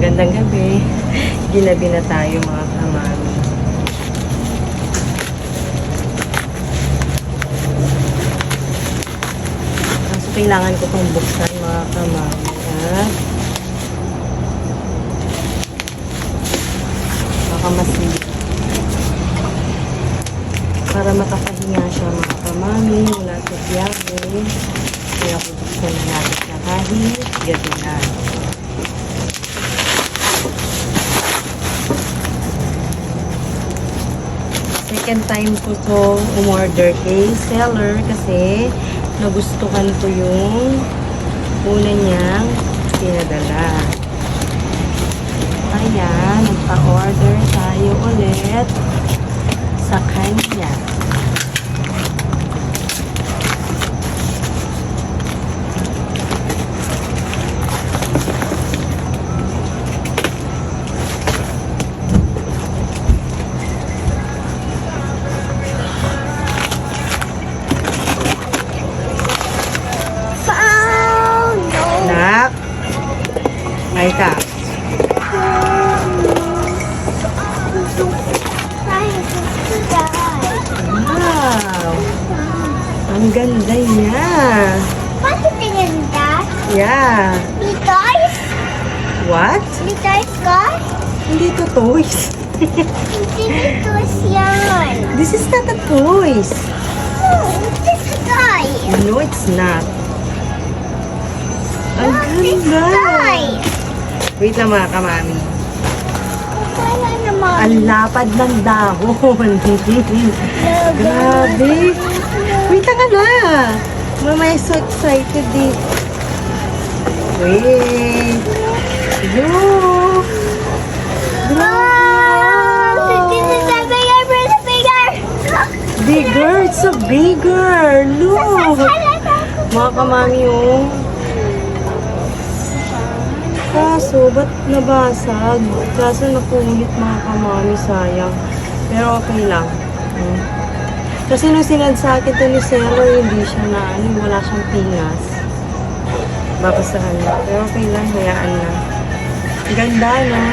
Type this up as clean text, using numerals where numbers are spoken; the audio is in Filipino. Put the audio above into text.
Magandang gabi. Ginabi na tayo mga kamami. So, kailangan ko itong buksan mga kamami. Baka masilip. Para makapahinga siya mga kamami mula sa biyahe. Kaya bubuksan na natin na kahit gabi na. Second time ko to umorder kay seller kasi nagustuhan ko yung una niyang pinadala. Kaya nagpa-order tayo ulit sa kanya. Ay ka. Wow. Ang ganda niya. Bakit tingin that? Yeah. May toys? What? May toys ka? Hindi to toys. Hindi may toys yan. This is not a toys. No, this is a toy. No, it's not. Ang No, this is ganda. toy. Wait lang mga kamami. Wala naman. Ang lapad ng dahon. Grabe. Wait lang ka na. Mama is so excited eh. Wait. Look. Wow! This is a bigger. Bigger. It's a bigger. Look. Mga kamami oh. Kaso, ba't nabasag? Kaso napulit mga kamami, sayang. Pero okay lang. Kasi nung sinadsakin to ni seller, hindi siya na, wala siyang pingas. Babasahan na. Pero okay lang, hayaan na. Ganda, no?